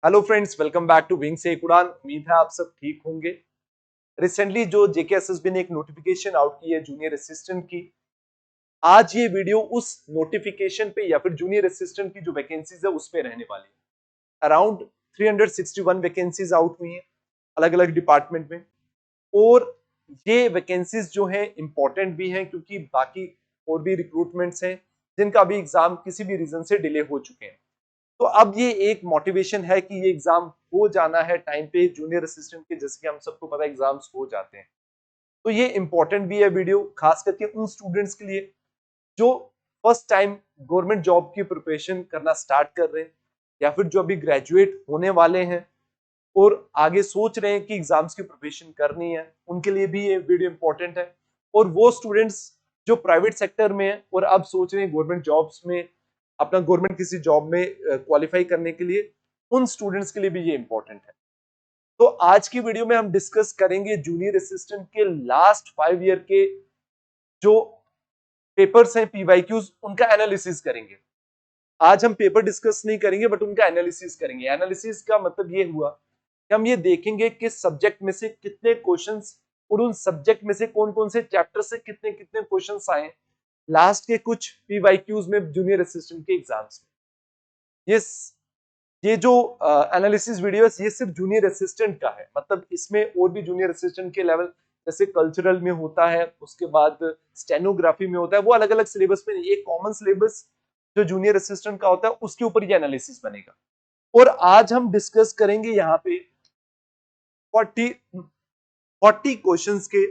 Hello friends, welcome back to wing से एक उड़ान। उम्मीद है आप सब ठीक होंगे। रिसेंटली जो जेकेएसएसबी ने एक नोटिफिकेशन आउट की है जूनियर असिस्टेंट की, आज ये वीडियो उस नोटिफिकेशन पे या फिर जूनियर असिस्टेंट की जो वैकेंसीज है उस पे रहने वाली है। अराउंड 361 वैकेंसीज आउट हुई हैं अलग अलग डिपार्टमेंट में, और ये वैकेंसीज जो हैं इंपॉर्टेंट भी हैं क्योंकि बाकी और भी रिक्रूटमेंट्स हैं जिनका भी एग्जाम किसी भी रीजन से डिले हो चुके हैं। तो अब ये एक मोटिवेशन है कि ये एग्जाम हो जाना है टाइम पे जूनियर असिस्टेंट के, जैसे कि हम सबको पता है एग्जाम्स हो जाते हैं। तो ये इंपॉर्टेंट भी है वीडियो, खास करके उन स्टूडेंट्स के लिए जो फर्स्ट टाइम गवर्नमेंट जॉब की प्रिपरेशन करना स्टार्ट कर रहे हैं या फिर जो अभी ग्रेजुएट होने वाले हैं और आगे सोच रहे हैं कि एग्जाम्स की प्रिपरेशन करनी है, उनके लिए भी ये वीडियो इंपॉर्टेंट है। और वो स्टूडेंट्स जो प्राइवेट सेक्टर में है और अब सोच रहे हैं गवर्नमेंट जॉब्स में अपना गवर्नमेंट किसी जॉब में क्वालिफाई करने के लिए, उन स्टूडेंट्स के लिए भी ये इंपॉर्टेंट है। तो आज की वीडियो में हम डिस्कस करेंगे जूनियर असिस्टेंट के लास्ट 5 ईयर के जो पेपर्स हैं पीवाईक्यूज, उनका एनालिसिस करेंगे। आज हम पेपर डिस्कस नहीं करेंगे बट उनका एनालिसिस करेंगे। एनालिसिस का मतलब ये हुआ कि हम ये देखेंगे कि सब्जेक्ट में से कितने क्वेश्चंस और उन सब्जेक्ट में से कौन कौन से चैप्टर से कितने कितने क्वेश्चंस आए लास्ट के कुछ पीवाईक्यूज में जूनियर असिस्टेंट के एग्जाम्स में। ये जो एनालिसिस वीडियो है ये सिर्फ जूनियर असिस्टेंट का है, मतलब इसमें और भी जूनियर असिस्टेंट के लेवल जैसे कल्चरल में होता है, उसके बाद स्टेनोग्राफी में होता है, वो अलग अलग सिलेबस में नहीं, एक कॉमन सिलेबस जो जूनियर असिस्टेंट का होता है उसके ऊपर ये एनालिसिस बनेगा। और आज हम डिस्कस करेंगे यहाँ पे 40 क्वेश्चंस के,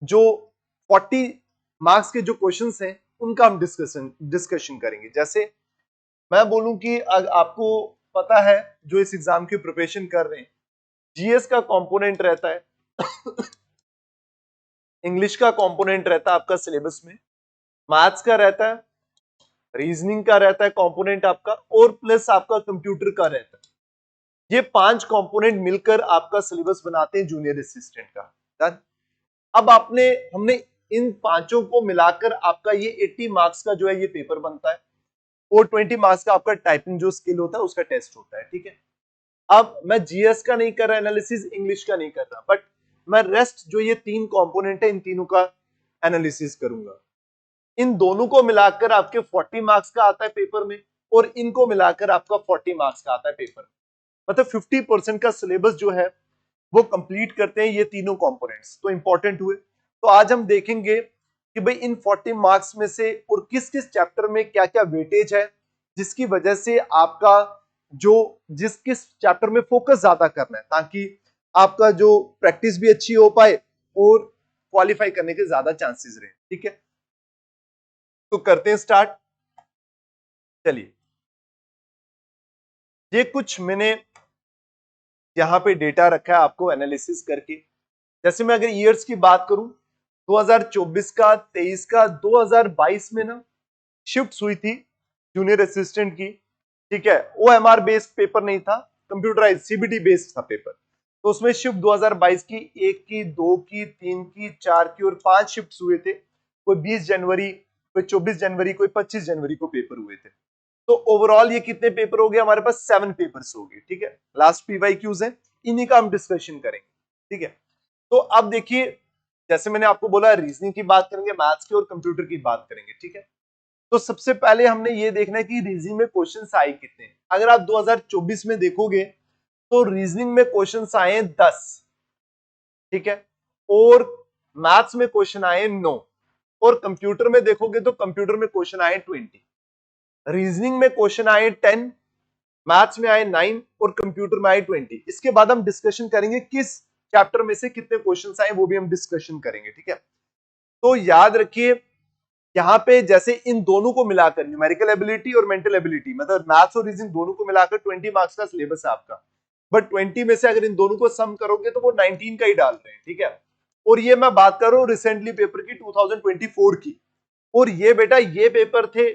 जो 40 मार्क्स के जो क्वेश्चंस हैं उनका हम डिस्कशन करेंगे। जैसे मैं बोलूं कि आपको पता है जो इस एग्जाम की प्रिपरेशन कर रहे हैं, जीएस का कंपोनेंट रहता है, इंग्लिश का कंपोनेंट रहता है आपका सिलेबस में, मैथ्स का रहता है, रीजनिंग का रहता है कंपोनेंट आपका, और प्लस आपका कंप्यूटर का रहता है। ये 5 कंपोनेंट मिलकर आपका सिलेबस बनाते हैं जूनियर असिस्टेंट का। डन। अब हमने इन पांचों को मिलाकर आपका ये 80 मार्क्स का जो है ये पेपर बनता है, और 20 मार्क्स का आपका टाइपिंग जो स्किल होता है उसका टेस्ट होता है। ठीक है। अब मैं जीएस का नहीं कर रहा एनालिसिस, इंग्लिश का नहीं कर रहा, बट मैं रेस्ट जो ये 3 कंपोनेंट है इन तीनों का एनालिसिस करूंगा। इन दोनों को मिलाकर आपके 40 मार्क्स का आता है पेपर में, और इनको मिलाकर आपका 40 मार्क्स का आता है पेपर में। मतलब 50% का सिलेबस जो है वो कंप्लीट करते हैं ये तीनों कंपोनेंट्स, तो इंपॉर्टेंट हुए। तो आज हम देखेंगे कि भाई इन 40 मार्क्स में से और किस किस चैप्टर में क्या क्या वेटेज है, जिसकी वजह से आपका जो जिस किस चैप्टर में फोकस ज्यादा करना है, ताकि आपका जो प्रैक्टिस भी अच्छी हो पाए और क्वालिफाई करने के ज्यादा चांसेस रहे। ठीक है, तो करते हैं स्टार्ट। चलिए, ये कुछ मैंने यहाँ पे डेटा रखा है आपको एनालिसिस करके। जैसे मैं अगर ईयर्स की बात करूं, 2024 का, 23 का, 2022 में ना शिफ्ट हुई थी जूनियर असिस्टेंट की। ठीक है, ओएमआर बेस्ड पेपर नहीं था, कंप्यूटराइज सीबीटी बेस्ड था पेपर। तो उसमें शिफ्ट 2022 की 1 की, 2 की, 3 की, 4 की और 5 शिफ्ट हुए थे। कोई 20 जनवरी, कोई 24 जनवरी, कोई 25 जनवरी को पेपर हुए थे। तो ओवरऑल ये कितने पेपर हो गए हमारे पास? 7 पेपर्स हो गए। ठीक है, लास्ट पीवाईक्यूज है, इन्हीं का हम डिस्कशन करेंगे। ठीक है, तो अब देखिए, जैसे मैंने आपको बोला रीजनिंग की बात करेंगे, मैथ्स की और कंप्यूटर की बात करेंगे। ठीक है, तो सबसे पहले हमने ये देखना है कि रीजनिंग में क्वेश्चंस आए कितने। अगर आप 2024 में देखोगे तो रीजनिंग में क्वेश्चंस आए 10। ठीक है, और मैथ्स में क्वेश्चन आए 9, और कंप्यूटर में देखोगे तो कंप्यूटर में क्वेश्चन आए 20। रीजनिंग में क्वेश्चन आए 10, मैथ्स में आए 9 और कंप्यूटर में आए 20। इसके बाद हम डिस्कशन करेंगे किस चैप्टर में से कितने क्वेश्चंस आए, वो भी हम डिस्कशन करेंगे। ठीक है, तो याद रखिए यहाँ पे जैसे इन दोनों को मिलाकर न्यूमेरिकल एबिलिटी और मेंटल एबिलिटी, मतलब मैथ्स और रीजनिंग दोनों को मिलाकर 20 मार्क्स का सिलेबस है आपका। बट 20 में से अगर इन दोनों को सम करोगे तो वो 19 का ही डाल रहे हैं। ठीक है, और ये मैं बात कर रहा हूँ रिसेंटली पेपर की, 2024 की। और ये बेटा ये पेपर थे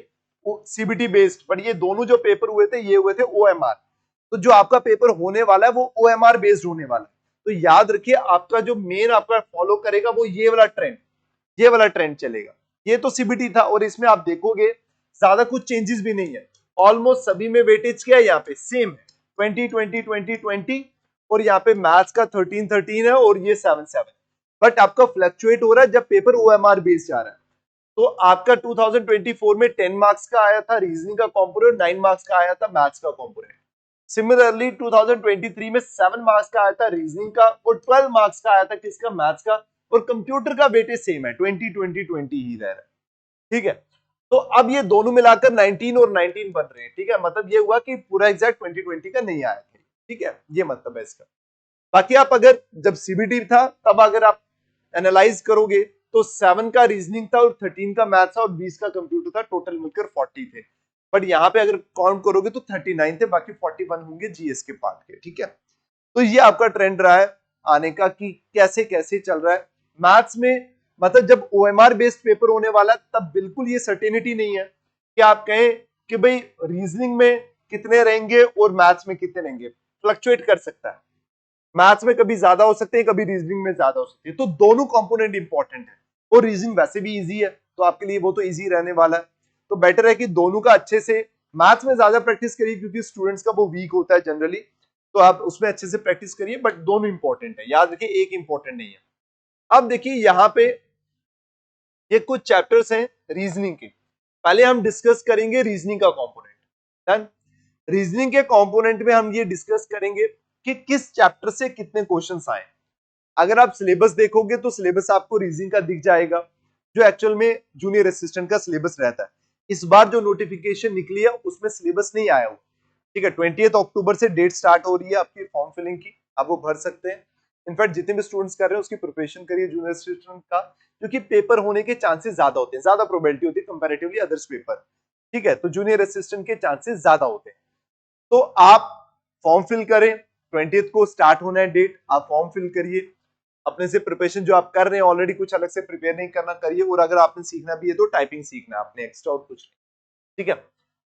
सीबीटी बेस्ड, बट ये दोनों जो पेपर हुए थे ये हुए थे ओएमआर। तो जो आपका पेपर होने वाला है वो ओएमआर बेस्ड होने वाला है। तो याद रखिए आपका जो मेन आपका फॉलो करेगा वो ये वाला ट्रेंड, ये वाला ट्रेंड चलेगा। ये तो सीबीटी था और इसमें आप देखोगे ज्यादा कुछ चेंजेस भी नहीं है, ऑलमोस्ट सभी में वेटेज क्या है यहाँ पे सेम है, 20 और यहाँ पे मैथ्स का 13 है और ये 7 बट आपका फ्लक्चुएट हो रहा है जब पेपर OMR बेस्ड जा रहा है। तो आपका 2024 में 10 मार्क्स का आया था रीजनिंग का कॉम्पोनेंट, 9 मार्क्स का आया था मैथ्स का कॉम्पोनेंट। सिमिलरली 2023 में 7 मार्क्स का आया था रीजनिंग का और 12 मार्क्स का आया था किसका, मैथ्स का। और कंप्यूटर का वेटेज सेम है, 20 ही रह रहा है, ठीक है। तो अब ये दोनों मिलाकर 19 और 19 बन रहे हैं, ठीक है। मतलब ये हुआ कि पूरा एग्जैक्ट 2020 का नहीं आया, ठीक है, ये मतलब है इसका। बाकी आप अगर जब CBT था तब अगर आप एनालाइज करोगे तो 7 का रीजनिंग था और 13 का मैथ्स था और 20 का कंप्यूटर था, टोटल मिलकर 40 थे। बट यहाँ पे अगर काउंट करोगे तो 39 थे, बाकी 41 होंगे जीएस के पार्ट के, ठीक है। तो ये आपका ट्रेंड रहा है आने का कि कैसे कैसे चल रहा है मैथ्स में। मतलब जब OMR बेस्ड पेपर होने वाला है तब बिल्कुल ये सर्टेनिटी नहीं है कि आप कहें कि भाई रीजनिंग में कितने रहेंगे और मैथ्स में कितने रहेंगे, फ्लक्चुएट कर सकता है। मैथ्स में कभी ज्यादा हो सकते हैं, कभी रीजनिंग में ज्यादा हो सकती है। तो दोनों कंपोनेंट इंपॉर्टेंट है और रीजनिंग वैसे भी इजी है तो आपके लिए वो तो इजी रहने वाला है। तो बेटर है कि दोनों का अच्छे से, मैथ्स में ज्यादा प्रैक्टिस करिए क्योंकि स्टूडेंट्स का वो वीक होता है जनरली, तो आप उसमें अच्छे से प्रैक्टिस करिए। बट दोनों इंपॉर्टेंट है, याद रखिए एक इंपॉर्टेंट नहीं है। अब देखिए यहाँ पे ये कुछ चैप्टर्स हैं रीजनिंग के। पहले हम डिस्कस करेंगे रीजनिंग का कंपोनेंट। डन। रीजनिंग के कंपोनेंट में हम ये डिस्कस करेंगे कि किस चैप्टर से कितने क्वेश्चंस आए। अगर आप सिलेबस देखोगे तो सिलेबस आपको रीजनिंग का दिख जाएगा, जो एक्चुअल में जूनियर असिस्टेंट का सिलेबस रहता है। इस बार जो नोटिफिकेशन निकली है उसमें सिलेबस नहीं आया हुआ, ठीक है। 20 अक्टूबर से डेट स्टार्ट हो रही है आपकी फॉर्म फिलिंग की, आप वो भर सकते हैं। इनफैक्ट जितने भी स्टूडेंट्स कर रहे हैं उसकी प्रिपरेशन करिए जूनियर असिस्टेंट का, क्योंकि पेपर होने के चांसेस ज्यादा होते हैं, ज्यादा प्रोबेबिलिटी होती है कंपैरेटिवली अदर्स पेपर, ठीक है। तो जूनियर असिस्टेंट के चांसेस ज्यादा होते हैं। तो आप फॉर्म फिल करें, 20 को स्टार्ट होना है डेट, आप फॉर्म फिल करिए। अपने से प्रिपरेशन जो आप कर रहे हैं ऑलरेडी, कुछ अलग से प्रिपेयर नहीं करना, करिए। और अगर आपने सीखना भी है तो टाइपिंग सीखना है आपने, एक्स्ट्रा और कुछ नहीं, ठीक है।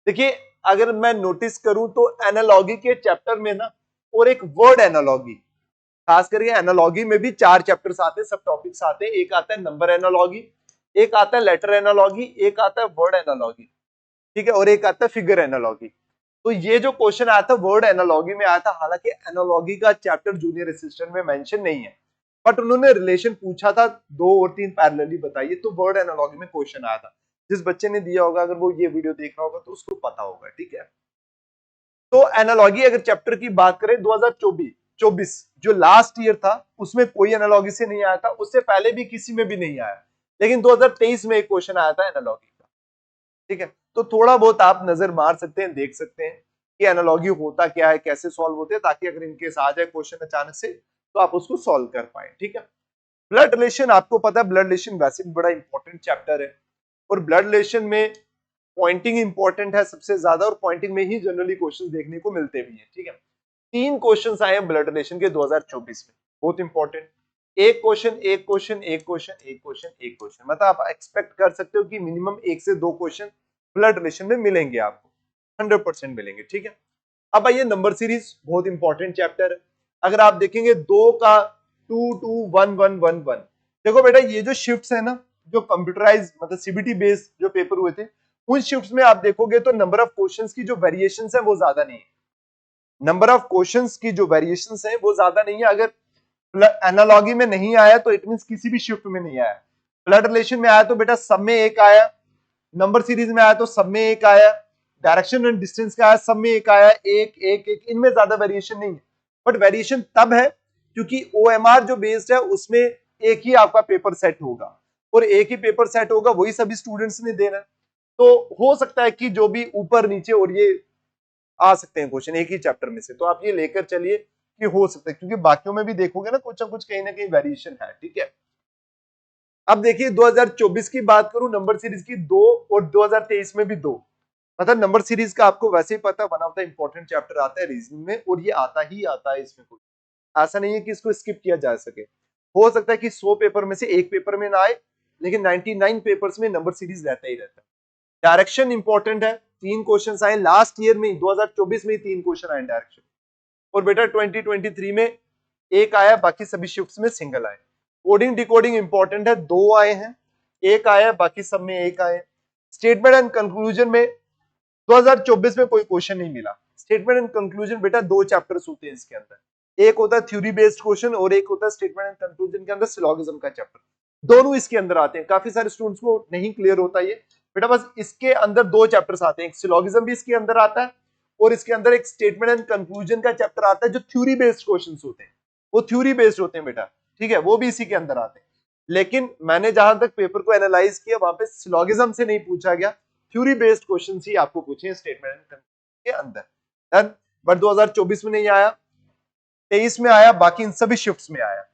देखिए अगर मैं नोटिस करूं तो एनालॉजी के चैप्टर में ना, और एक वर्ड एनालॉजी, खास करके एनालॉजी में भी 4 चैप्टर्स आते हैं, सब टॉपिक्स आते हैं। एक आता है नंबर एनालॉजी, एक आता है लेटर एनालॉजी, एक आता है वर्ड एनालॉजी, ठीक है, और एक आता है फिगर एनालॉजी। तो ये जो क्वेश्चन आया था वर्ड एनालॉजी में आया था, हालांकि एनालॉजी का चैप्टर जूनियर असिस्टेंट में मेंशन नहीं है, बट उन्होंने रिलेशन पूछा था 2 और 3 पैरेलली बताइए, तो वर्ड एनालॉजी में क्वेश्चन आया था। जिस बच्चे ने दिया होगा अगर वो ये वीडियो देख रहा होगा तो उसको पता होगा, ठीक है। तो एनालॉजी अगर चैप्टर की बात करें 2024 जो लास्ट ईयर था उसमें कोई एनालॉजी से नहीं आया था, उससे पहले भी किसी में भी नहीं आया, लेकिन 2023 में एक क्वेश्चन आया था एनालॉजी का, ठीक है। तो थोड़ा बहुत आप नजर मार सकते हैं, देख सकते हैं कि एनालॉजी होता क्या है, कैसे सॉल्व होते हैं, ताकि अगर इनकेस आ जाए क्वेश्चन अचानक से तो आप उसको सॉल्व कर पाए, ठीक है। ब्लड रिलेशन आपको पता है, ब्लड रिलेशन वैसे भी बड़ा इंपॉर्टेंट चैप्टर है और ब्लड रिलेशन में पॉइंटिंग इंपॉर्टेंट है सबसे ज्यादा, और पॉइंटिंग में ही जनरली क्वेश्चंस देखने को मिलते भी हैं, ठीक है। 3 क्वेश्चंस आए हैं ब्लड रिलेशन के 2024 में, बहुत इंपॉर्टेंट। एक क्वेश्चन एक क्वेश्चन एक क्वेश्चन एक क्वेश्चन एक क्वेश्चन, मतलब आप एक्सपेक्ट कर सकते हो कि मिनिमम 1 से 2 क्वेश्चन ब्लड रिलेशन में मिलेंगे आपको, 100% मिलेंगे, ठीक है। अब आइए नंबर सीरीज, बहुत इंपॉर्टेंट चैप्टर है। अगर आप देखेंगे 2 का 2 2 1 1 1 1, देखो बेटा ये जो शिफ्ट्स है ना, जो कंप्यूटराइज मतलब CBT बेस्ड जो पेपर हुए थे, उन शिफ्ट्स में आप देखोगे तो नंबर ऑफ क्वेश्चंस की जो वेरिएशंस है वो ज्यादा नहीं है। नंबर ऑफ क्वेश्चंस की जो वेरिएशंस है वो ज्यादा नहीं है। अगर एनालॉजी में नहीं आया तो इट मींस किसी भी शिफ्ट में नहीं आया। ब्लड रिलेशन में आया तो बेटा सब में एक आया, नंबर सीरीज में आया तो सब में एक आया, डायरेक्शन एंड डिस्टेंस का आया सब में एक आया, एक एक एक, इनमें ज्यादा वेरिएशन नहीं है। बट वेरिएशन तब है क्योंकि OMR जो बेस्ड है उसमें एक ही आपका पेपर सेट होगा, और एक ही पेपर सेट होगा, वही सभी स्टूडेंट्स ने देना। तो हो सकता है कि जो भी ऊपर नीचे और ये आ सकते हैं क्वेश्चन एक ही चैप्टर में से, तो आप ये लेकर चलिए कि हो सकता है, क्योंकि बाकियों में भी देखोगे ना कुछ कहीं ना कहीं वेरिएशन है, ठीक है। अब देखिए 2024 की बात करूं, नंबर सीरीज की 2 और 2023 में भी 2, मतलब नंबर सीरीज का आपको वैसे ही पता, one of the important chapter आता है रीजनिंग में, और ये आता ही आता है, इसमें कोई ऐसा नहीं है कि इसको स्किप किया जा सके। हो सकता है कि 100 पेपर में से एक पेपर में ना आए, लेकिन 99 पेपर्स में नंबर सीरीज रहता ही रहता है। डायरेक्शन इंपॉर्टेंट है, 3 क्वेश्चन आए लास्ट ईयर में, 2024 में ही 3 क्वेश्चन आए डायरेक्शन, और बेटा 2023 में एक आया, बाकी सभी शिफ्ट्स में सिंगल आए। कोडिंग डिकोडिंग इंपॉर्टेंट है, 2 आए हैं, एक आया, बाकी सब में एक आए। स्टेटमेंट एंड कंक्लूजन में 2024 में कोई क्वेश्चन नहीं मिला, स्टेटमेंट एंड कंक्लूजन बेटा दो चैप्टर्स होते हैं इसके अंदर, एक होता है थ्योरी बेस्ड क्वेश्चन और एक होता है स्टेटमेंट एंड कंक्लूजन के अंदर सिलोगिज्म का चैप्टर, दोनों इसके अंदर आते हैं। काफी सारे स्टूडेंट्स को नहीं क्लियर होता ये बेटा, बस इसके अंदर दो चैप्टर्स आते हैं, एक सिलोगिज्म भी इसके अंदर आता है और इसके अंदर एक स्टेटमेंट एंड कंक्लूजन का चैप्टर आता है जो थ्योरी बेस्ड क्वेश्चंस होते हैं, वो थ्योरी बेस्ड होते हैं बेटा, ठीक है, वो भी इसी के अंदर आते हैं। लेकिन मैंने जहां तक पेपर को एनालाइज किया वहां पे सिलोगिज्म से नहीं पूछा गया, थ्योरी बेस्ड क्वेश्चन ही आपको पूछे स्टेटमेंट एंड कंक्लूजन के अंदर। बट 2024 में नहीं आया, 23 में आया, बाकी इन सभी शिफ्ट्स में आया।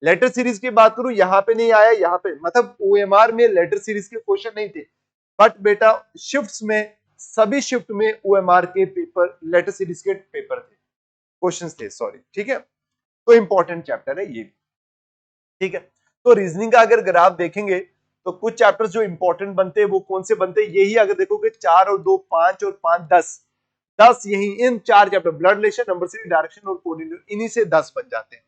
लेटर सीरीज की बात करूं यहाँ पे नहीं आया, यहाँ पे मतलब ओएमआर में लेटर सीरीज के क्वेश्चन नहीं थे, बट बेटा शिफ्ट्स में सभी शिफ्ट में ओएमआर के पेपर, लेटर सीरीज के पेपर थे, क्वेश्चंस थे, सॉरी, ठीक है। तो इंपॉर्टेंट चैप्टर है ये भी, ठीक है। तो रीजनिंग का अगर ग्राफ देखेंगे तो कुछ चैप्टर्स जो इंपॉर्टेंट बनते हैं वो कौन से बनते हैं, यही अगर देखोगे 4 और 2 5 और 5 10 यही इन चार chapter, blood relation, number series, direction और कोऑर्डिनेट, इन्हीं से 10 बन जाते हैं।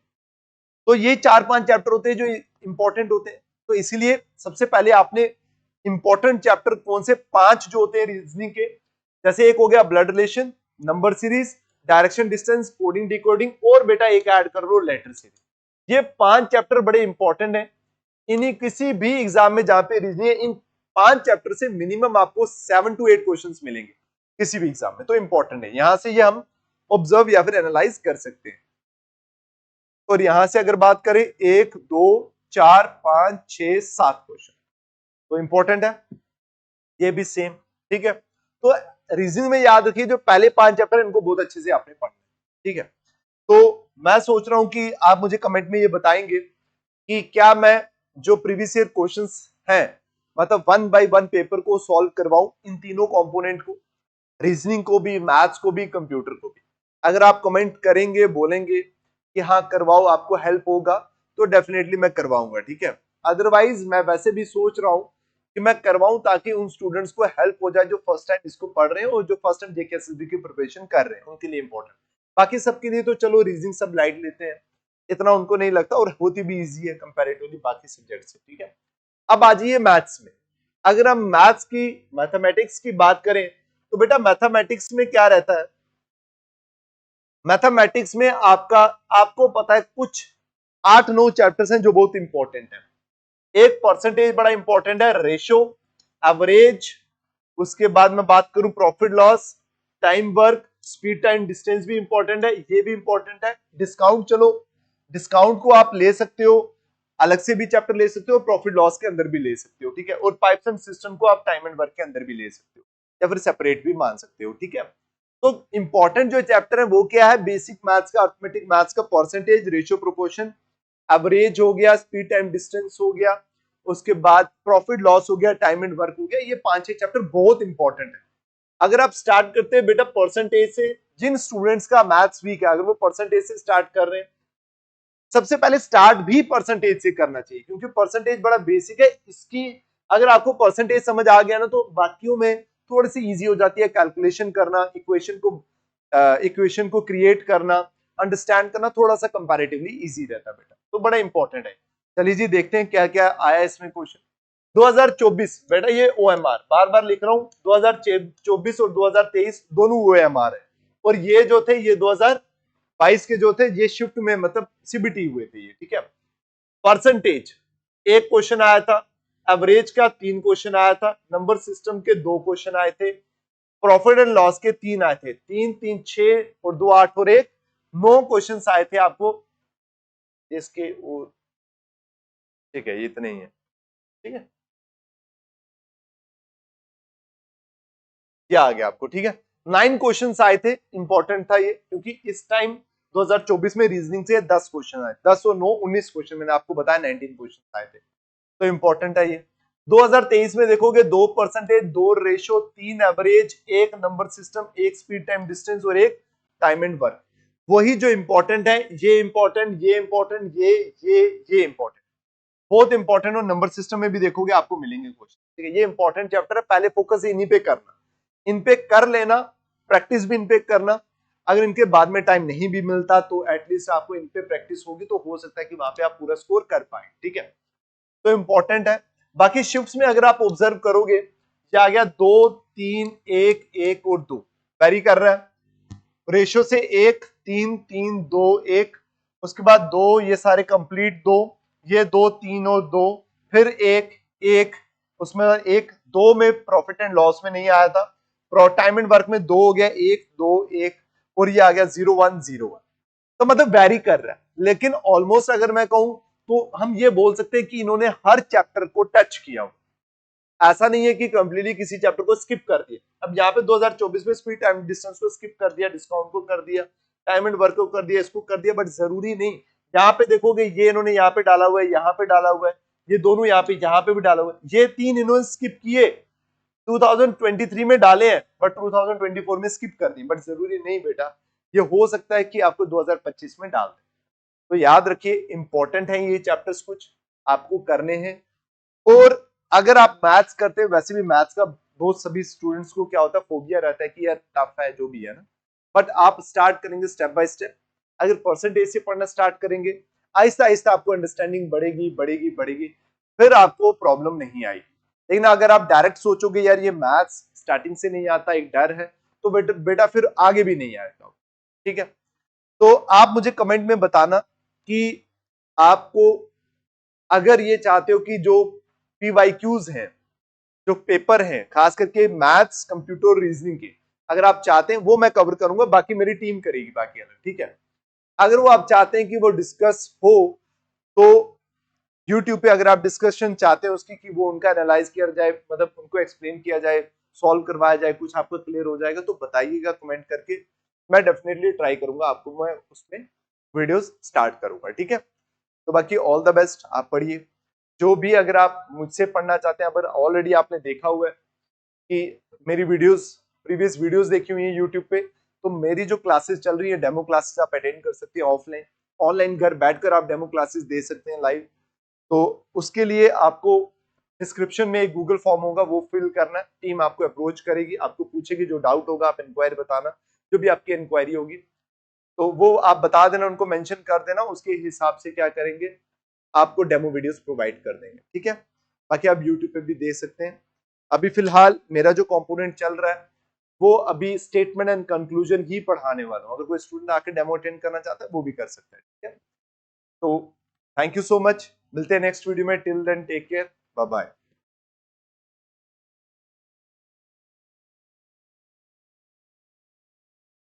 तो ये 4-5 चैप्टर होते हैं जो इंपॉर्टेंट होते हैं। तो इसीलिए सबसे पहले आपने इंपॉर्टेंट चैप्टर कौन से 5 जो होते हैं रीजनिंग के, जैसे एक हो गया blood relation, number series, direction distance, coding decoding और बेटा एक ऐड कर लो लेटर सीरीज। ये 5 चैप्टर बड़े इंपॉर्टेंट है। इन्हीं किसी भी एग्जाम में जहां पे रीजनिंग है, इन 5 चैप्टर से मिनिमम आपको 7 to 8 क्वेश्चंस मिलेंगे किसी भी एग्जाम में, तो इंपॉर्टेंट है। यहां से ये हम ऑब्जर्व या फिर एनालाइज कर सकते हैं। और यहां से अगर बात करें 1 2 4 5 6 7 क्वेश्चन तो इंपॉर्टेंट है, ये भी सेम, ठीक है। तो रीजनिंग में याद रखिए जो पहले 5 चैप्टर इनको बहुत अच्छे से आपने पढ़ना, ठीक है। तो मैं सोच रहा हूं कि आप मुझे कमेंट में ये बताएंगे कि क्या मैं जो प्रीवियस ईयर क्वेश्चंस हैं मतलब 1 by 1 पेपर को सॉल्व करवाऊं, इन तीनों कंपोनेंट को, रीजनिंग को भी, मैथ्स को भी, कंप्यूटर को भी। अगर आप कमेंट करेंगे, बोलेंगे कि हाँ करवाओ, आपको हेल्प होगा, तो डेफिनेटली मैं करवाऊंगा, ठीक है। अदरवाइज मैं वैसे भी सोच रहा हूं कि मैं करवाऊं ताकि उन स्टूडेंट्स को हेल्प हो जाए जो फर्स्ट टाइम इसको पढ़ रहे हैं और जो फर्स्ट टाइम जेकेएसएसबी की प्रिपरेशन कर रहे हैं, उनके लिए इंपॉर्टेंट। बाकी सबके लिए तो चलो रीजनिंग सब लाइट लेते हैं, इतना उनको नहीं लगता और होती भी इजी है कंपैरेटिवली बाकी सब्जेक्ट से, ठीक है। अब आ जाइए मैथ्स में। अगर हम मैथ्स की, मैथमेटिक्स की बात करें तो बेटा मैथमेटिक्स में क्या रहता है, मैथमेटिक्स में आपको पता है कुछ 8-9 चैप्टर्स हैं जो बहुत इंपॉर्टेंट है। एक परसेंटेज बड़ा इंपॉर्टेंट है, रेशो, एवरेज, उसके बाद मैं बात करूं profit loss, time work, speed time distance भी इंपॉर्टेंट है, ये भी इंपॉर्टेंट है। डिस्काउंट, चलो डिस्काउंट को आप ले सकते हो, अलग से भी चैप्टर ले सकते हो, प्रॉफिट लॉस के अंदर भी ले सकते हो, ठीक है। और पाइप्स एंड सिस्टम को आप टाइम एंड वर्क के अंदर भी ले सकते हो या फिर सेपरेट भी मान सकते हो, ठीक है। तो इंपॉर्टेंट जो चैप्टर है वो क्या है, बेसिक मैथ्स का, अरिथमेटिक मैथ्स का, परसेंटेज, रेशियो, प्रोपोर्शन, एवरेज हो गया, स्पीड टाइम डिस्टेंस हो गया, उसके बाद प्रॉफिट लॉस हो गया, टाइम एंड वर्क हो गया। ये 5-6 चैप्टर बहुत इंपॉर्टेंट है। अगर आप स्टार्ट करते हैं बेटा परसेंटेज से, जिन स्टूडेंट्स का मैथ्स वीक है अगर वो परसेंटेज से स्टार्ट कर रहे हैं, सबसे पहले स्टार्ट भी परसेंटेज से करना चाहिए क्योंकि परसेंटेज बड़ा बेसिक है। इसकी अगर आपको परसेंटेज समझ आ गया ना तो बाकियों में थोड़ी सी इजी हो जाती है, कैलकुलेशन करना, इक्वेशन को क्रिएट करना, अंडरस्टैंड करना थोड़ा सा कंपैरेटिवली इजी रहता है बेटा, तो बड़ा इंपॉर्टेंट है। चलिए जी देखते हैं क्या क्या आया इसमें क्वेश्चन। 2024 बेटा ये ओएमआर, बार बार लिख रहा हूं, 2024 और 2023 दोनों ओएमआर है, और ये जो थे ये 2022 के जो थे ये शिफ्ट में मतलब सीबीटी हुए थे ये, ठीक है। परसेंटेज एक क्वेश्चन आया था, एवरेज का 3 क्वेश्चन आया था, नंबर सिस्टम के 2 क्वेश्चन आए थे, प्रॉफिट एंड लॉस के 3 आए थे, 3 3 6 और 2 8 और 1 9 क्वेश्चन आए थे आपको इसके, ठीक है, इतने ही है, ठीक है, ये आ गया आपको, ठीक है। 9 क्वेश्चन आए थे, इंपॉर्टेंट था ये क्योंकि इस टाइम 2024 में रीजनिंग से 10 क्वेश्चन आए, 10 और 9 19 क्वेश्चन, मैंने आपको बताया 19 क्वेश्चन आए थे, तो इंपॉर्टेंट है ये। 2023 में देखोगे 2 percentage, 2 ratio, 3 average, 1 number system, 1 speed time distance और 1 टाइम एंड वर्क। वही जो इंपॉर्टेंट है, ये इंपॉर्टेंट, ये इंपॉर्टेंट, ये इंपॉर्टेंट, बहुत इंपॉर्टेंट। और नंबर सिस्टम में भी देखोगे आपको मिलेंगे क्वेश्चन, ठीक है। ये इंपॉर्टेंट चैप्टर है, पहले फोकस इन्हीं पे करना, इन पे कर लेना, प्रैक्टिस भी इन पे करना। अगर इनके बाद में टाइम नहीं भी मिलता तो एटलीस्ट आपको इन पे प्रैक्टिस होगी तो हो सकता है कि वहां पे आप पूरा स्कोर कर पाए, ठीक है। तो इंपॉर्टेंट है। बाकी शिफ्ट्स में अगर आप ऑब्जर्व करोगे क्या आ गया, 2 3 1 1 और 2 वेरी कर रहा है, रेशियो से 1 3 3 2 1, उसके बाद 2, ये सारे कंप्लीट 2, ये 2 3 और 2, फिर 1 1, उसमें 1 2 में प्रॉफिट एंड लॉस में नहीं आया था, टाइम एंड वर्क में 2 हो गया, 1 2 1, और ये आ गया 0 1 0 1। तो मतलब वैरी कर रहा है, लेकिन ऑलमोस्ट अगर मैं कहूं तो हम ये बोल सकते हैं कि इन्होंने हर चैप्टर को टच किया हो। ऐसा नहीं है कि कंप्लीटली किसी चैप्टर को स्किप कर दिया। अब यहाँ पे 2024 में स्पीड टाइम डिस्टेंस को स्किप कर दिया, डिस्काउंट को कर दिया, टाइम एंड वर्क को कर दिया, इसको कर दिया, बट जरूरी नहीं। यहाँ पे देखोगे ये इन्होंने यहाँ पे डाला हुआ है, यहाँ पे डाला हुआ है, ये दोनों यहाँ पे भी डाला हुआ है, ये 3 इन्होंने स्किप किए 2023 में डाले हैं, बट 2024 में स्किप कर दी, बट जरूरी नहीं बेटा, ये हो सकता है कि आपको 2025 में डाल दे। तो याद रखिए इंपॉर्टेंट है ये चैप्टर्स, कुछ आपको करने हैं। और अगर आप मैथ्स करते हैं, वैसे भी मैथ्स का बहुत सभी स्टूडेंट्स को क्या होता है, फोबिया रहता है कि यार टफ है जो भी है ना, बट आप स्टार्ट करेंगे स्टेप बाय स्टेप, अगर परसेंटेज से पढ़ना स्टार्ट करेंगे, आहिस्ता आहिस्ता आपको अंडरस्टैंडिंग बढ़ेगी बढ़ेगी बढ़ेगी, फिर आपको प्रॉब्लम नहीं आएगी। लेकिन अगर आप डायरेक्ट सोचोगे यार ये मैथ्स स्टार्टिंग से नहीं आता, एक डर है, तो बेटा फिर आगे भी नहीं आएगा। ठीक है, तो आप मुझे कमेंट में बताना कि आपको, अगर ये चाहते हो कि जो पीवाईक्यूज हैं, जो पेपर हैं, खास करके मैथ्स कंप्यूटर रीजनिंग के, अगर आप चाहते हैं वो मैं कवर करूंगा, बाकी मेरी टीम करेगी बाकी अलग। ठीक है, अगर वो आप चाहते हैं कि वो डिस्कस हो, तो यूट्यूब पे अगर आप डिस्कशन चाहते हैं उसकी, कि वो उनका एनालाइज किया जाए, मतलब उनको एक्सप्लेन किया जाए, सॉल्व करवाया जाए, कुछ आपको क्लियर हो जाएगा, तो बताइएगा कमेंट करके, मैं डेफिनेटली ट्राई करूंगा, आपको मैं उसमें वीडियोस स्टार्ट करूंगा। ठीक है, तो बाकी ऑल द बेस्ट, आप पढ़िए जो भी, अगर आप मुझसे पढ़ना चाहते हैं, अगर ऑलरेडी आपने देखा हुआ है कि मेरी वीडियोस, प्रीवियस वीडियोस देखी हुई है यूट्यूब पे, तो मेरी जो क्लासेस चल रही है, डेमो क्लासेस आप अटेंड कर सकते हैं ऑफलाइन, ऑनलाइन घर बैठकर आप डेमो क्लासेस दे सकते हैं लाइव। तो उसके लिए आपको डिस्क्रिप्शन में एक गूगल फॉर्म होगा, वो फिल करना है, टीम आपको अप्रोच करेगी, आपको पूछेगी, जो डाउट होगा आप इंक्वायरी बताना, जो भी आपकी इंक्वायरी होगी तो वो आप बता देना, उनको मेंशन कर देना, उसके हिसाब से क्या करेंगे, आपको डेमो वीडियोस प्रोवाइड कर देंगे। ठीक है, बाकी आप यूट्यूब पे भी दे सकते हैं। अभी फिलहाल मेरा जो कंपोनेंट चल रहा है, वो अभी स्टेटमेंट एंड कंक्लूजन ही पढ़ाने वाला हूं, अगर कोई स्टूडेंट आके डेमो अटेंड करना चाहता है वो भी कर सकता है। ठीक है, तो थैंक यू सो मच, मिलते हैं नेक्स्ट वीडियो में, till then take care, bye bye.